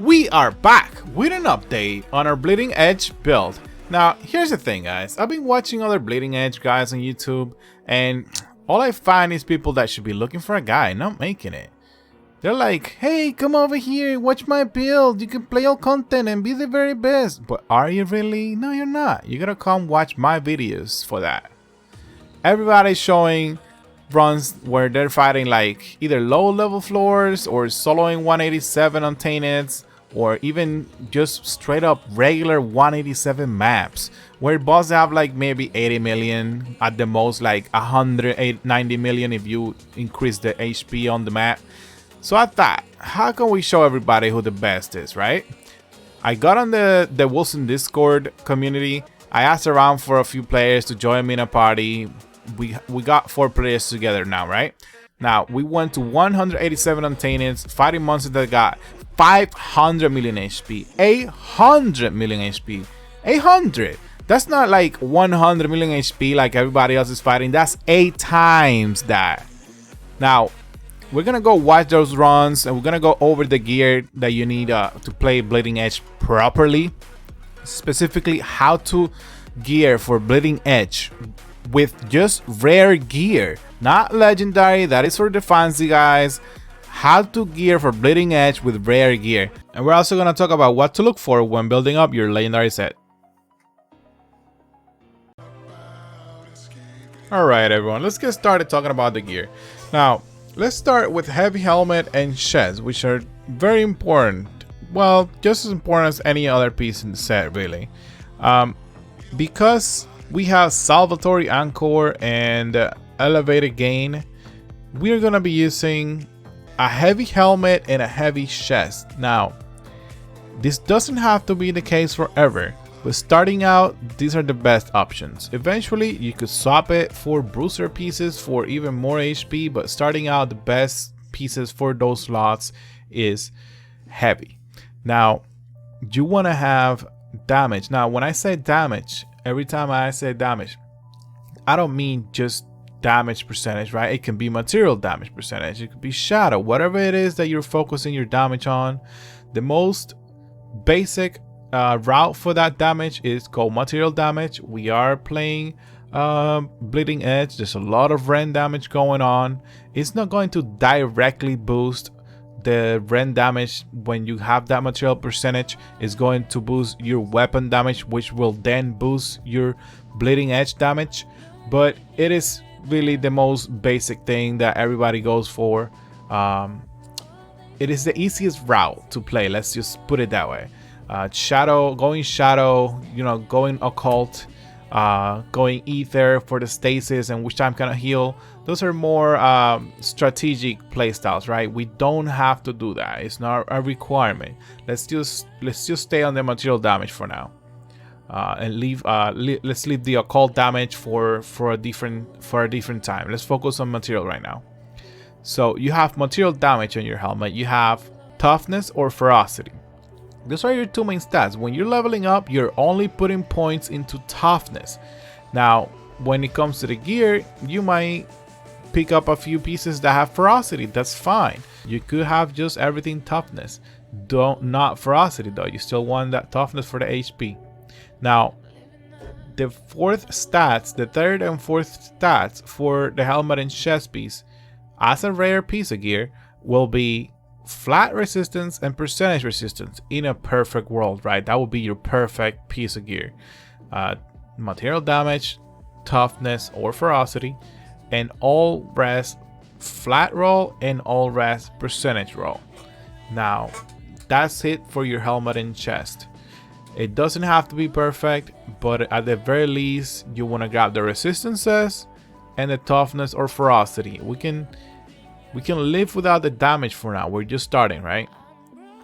We are back with an update on our Bleeding Edge build. Now, here's the thing, guys. I've been watching other Bleeding Edge guys on YouTube, and all I find is people that should be looking for a guy, not making it. They're like, hey, come over here, watch my build. You can play all content and be the very best. But are you really? No, you're not. You gotta come watch my videos for that. Everybody's showing runs where they're fighting like either low level floors or soloing 187 on Tainteds, or even just straight up regular 187 maps where bosses have like maybe 80 million, at the most like 190 million if you increase the HP on the map. So I thought, how can we show everybody who the best is, right? I got on the Wolcen Discord community. I asked around for a few players to join me in a party. We got 4 players together now, right? Now, we went to 187 on Tainteds, fighting monsters that got 500 million HP, 800 million HP, 800. That's not like 100 million HP like everybody else is fighting. That's 8 times that. Now, we're gonna go watch those runs and we're gonna go over the gear that you need to play Bleeding Edge properly. Specifically, how to gear for Bleeding Edge with just rare gear, not legendary. That is for the fancy guys. How to gear for Bleeding Edge with rare gear. And we're also gonna talk about what to look for when building up your legendary set. Alright everyone, let's get started talking about the gear. Now, let's start with heavy helmet and chest, which are very important. Well, just as important as any other piece in the set, really. Because we have salvatory anchor and elevated gain, we are going to be using a heavy helmet and a heavy chest. Now, this doesn't have to be the case forever, but starting out, these are the best options. Eventually, you could swap it for bruiser pieces for even more HP, but starting out, the best pieces for those slots is heavy. Now, you want to have damage. Now, when I say damage, every time I say damage, I don't mean just damage percentage, right? It can be material damage percentage, it could be shadow, whatever it is that you're focusing your damage on. The most basic route for that damage is called material damage. We are playing Bleeding Edge. There's a lot of rend damage going on. It's not going to directly boost the rend damage. When you have that material percentage, is going to boost your weapon damage, which will then boost your Bleeding Edge damage. But it is really the most basic thing that everybody goes for. It is the easiest route to play, let's just put it that way. Shadow, you know, going occult, going ether for the stasis and which time can I heal. Those are more strategic playstyles, right? We don't have to do that. It's not a requirement. Let's just stay on the material damage for now, and leave. Let's leave the occult damage for a different time. Let's focus on material right now. So you have material damage on your helmet. You have toughness or ferocity. Those are your 2 main stats. When you're leveling up, you're only putting points into toughness. Now, when it comes to the gear, you might pick up a few pieces that have ferocity. That's fine. You could have just everything toughness. Not ferocity though. You still want that toughness for the HP. Now, the third and fourth stats for the helmet and chest piece as a rare piece of gear will be flat resistance and percentage resistance in a perfect world, right? That would be your perfect piece of gear. Material damage, toughness or ferocity, and all rest flat roll and all rest percentage roll. Now, that's it for your helmet and chest. It doesn't have to be perfect, but at the very least, you want to grab the resistances and the toughness or ferocity. We can live without the damage for now. We're just starting, right?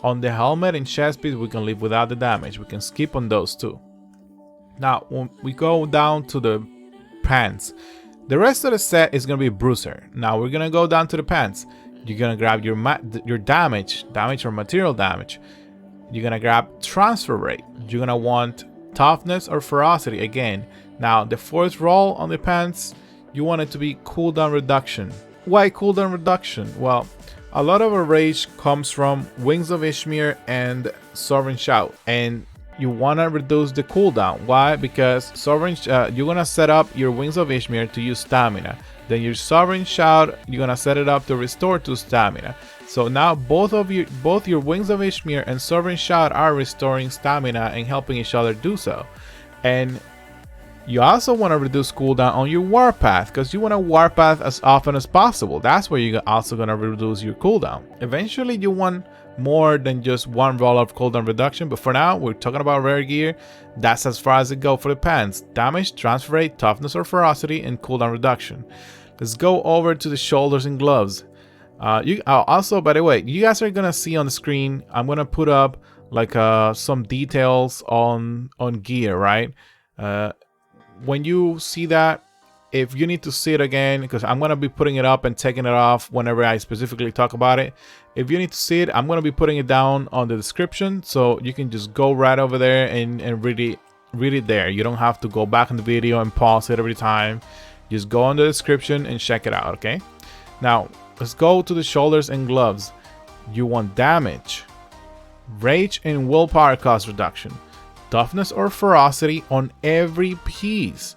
On the helmet and chest piece, we can live without the damage. We can skip on those too. Now, when we go down to the pants, the rest of the set is going to be bruiser. Now, we're going to go down to the pants. You're going to grab your damage or material damage. You're going to grab transfer rate. You're going to want toughness or ferocity again. Now, the fourth roll on the pants, you want it to be cooldown reduction. Why cooldown reduction? Well, a lot of our rage comes from Wings of Ishmir and Sovereign Shout, and you want to reduce the cooldown. Why? Because you're gonna set up your Wings of Ishmir to use stamina. Then your Sovereign Shout, you're gonna set it up to restore to stamina. So now both your Wings of Ishmir and Sovereign Shout are restoring stamina and helping each other do so. And you also want to reduce cooldown on your Warpath, because you want to Warpath as often as possible. That's where you're also going to reduce your cooldown. Eventually you want more than just one roll of cooldown reduction, but for now we're talking about rare gear. That's as far as it goes for the pants: damage, transfer rate, toughness or ferocity, and cooldown reduction. Let's go over to the shoulders and gloves. Also, by the way, you guys are gonna see on the screen, I'm gonna put up like some details on gear, right? When you see that, if you need to see it again, because I'm going to be putting it up and taking it off whenever I specifically talk about it. If you need to see it, I'm going to be putting it down on the description, so you can just go right over there and read it there. You don't have to go back in the video and pause it every time. Just go on the description and check it out, okay? Now, let's go to the shoulders and gloves. You want damage, rage and willpower cost reduction, toughness or ferocity on every piece.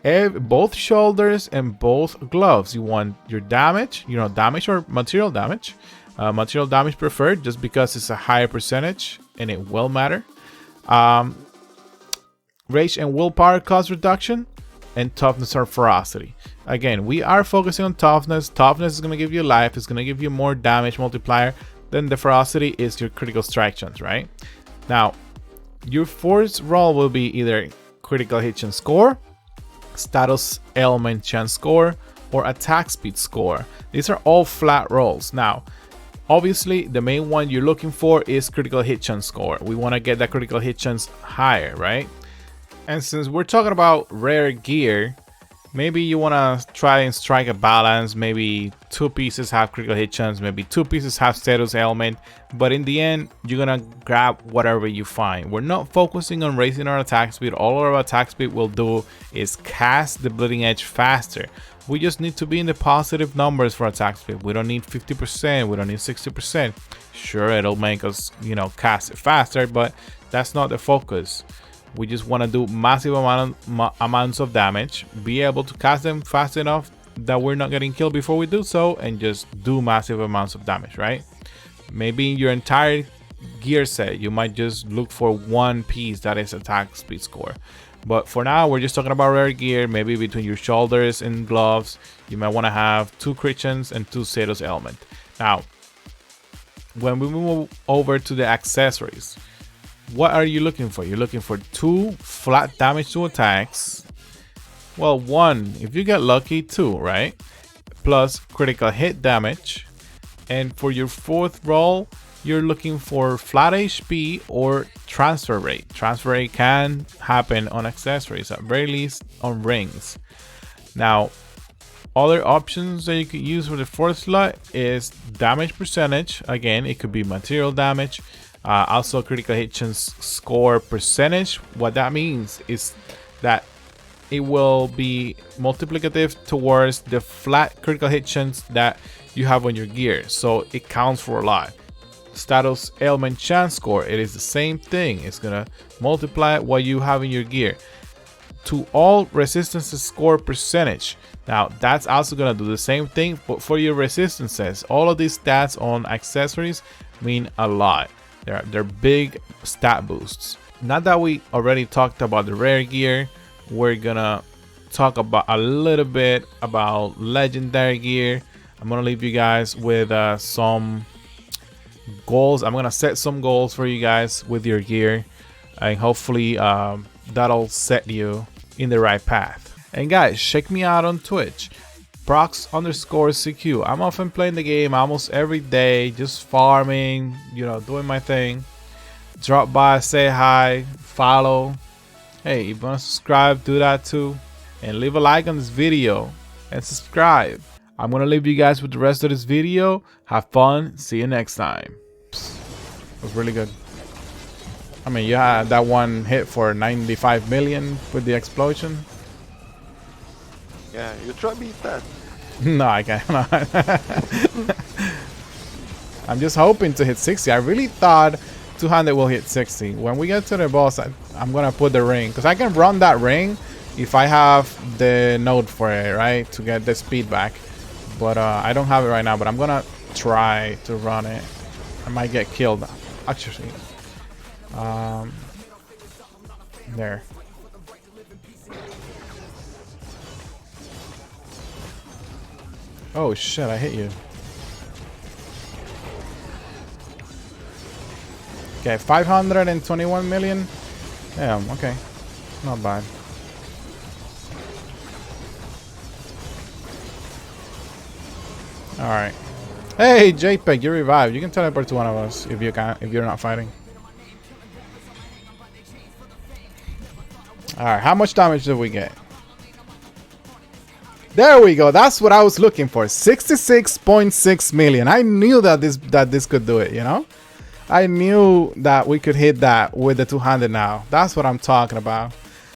Both shoulders and both gloves. You want your damage, damage or material damage. Material damage preferred, just because it's a higher percentage and it will matter. Rage and willpower cost reduction, and toughness or ferocity. Again, we are focusing on toughness. Toughness is going to give you life. It's going to give you more damage multiplier. Then the ferocity is your critical strike chance, right? Now, your first roll will be either critical hit chance score, status ailment chance score, or attack speed score. These are all flat rolls. Now, obviously, the main one you're looking for is critical hit chance score. We want to get that critical hit chance higher, right? And since we're talking about rare gear, maybe you want to try and strike a balance. Maybe 2 pieces have critical hit chance, maybe 2 pieces have status ailment, but in the end, you're gonna grab whatever you find. We're not focusing on raising our attack speed. All our attack speed will do is cast the bleeding edge faster. We just need to be in the positive numbers for attack speed. We don't need 50%, we don't need 60%. Sure, it'll make us, cast it faster, but that's not the focus. We just want to do massive amounts of damage, be able to cast them fast enough that we're not getting killed before we do so, and just do massive amounts of damage, right? Maybe in your entire gear set, you might just look for one piece that is attack speed score. But for now, we're just talking about rare gear. Maybe between your shoulders and gloves, you might want to have 2 crit chance and 2 status ailment. Now, when we move over to the accessories, what are you looking for? You're looking for 2 flat damage to attacks. Well, 1 if you get lucky, 2, right? Plus critical hit damage. And for your 4th roll, you're looking for flat HP or transfer rate. Transfer rate can happen on accessories, at very least on rings. Now, other options that you could use for the 4th slot is damage percentage. Again, it could be material damage. Also critical hit chance score percentage. What that means is that it will be multiplicative towards the flat critical hit chance that you have on your gear, so it counts for a lot. Status ailment chance score, it is the same thing. It's gonna multiply what you have in your gear. To all resistances score percentage. Now that's also gonna do the same thing, but for your resistances. All of these stats on accessories mean a lot. They're big stat boosts. Now that we already talked about the rare gear, we're gonna talk about a little bit about legendary gear. I'm gonna leave you guys with some goals. I'm gonna set some goals for you guys with your gear, and hopefully that'll set you in the right path. And guys, check me out on Twitch, Prox_CQ. I'm often playing the game almost every day, just farming, doing my thing. Drop by, say hi, follow. Hey, if you want to subscribe, do that too. And leave a like on this video and subscribe. I'm going to leave you guys with the rest of this video. Have fun. See you next time. It was really good. I mean, you had that one hit for 95 million with the explosion. Yeah, you try beat that. No, I cannot. I'm just hoping to hit 60. I really thought 200 will hit 60. When we get to the boss, I'm gonna put the ring, because I can run that ring if I have the node for it, right, to get the speed back. But I don't have it right now, but I'm gonna try to run it. I might get killed, actually. There. Oh shit, I hit you. Okay, 521 million. Damn, okay. Not bad. Alright. Hey, JPEG, you revived. You can teleport to one of us if you can, if you're not fighting. Alright, how much damage did we get? There we go. That's what I was looking for. 66.6 million. I knew that this could do it, you know? I knew that we could hit that with the 200 now. That's what I'm talking about.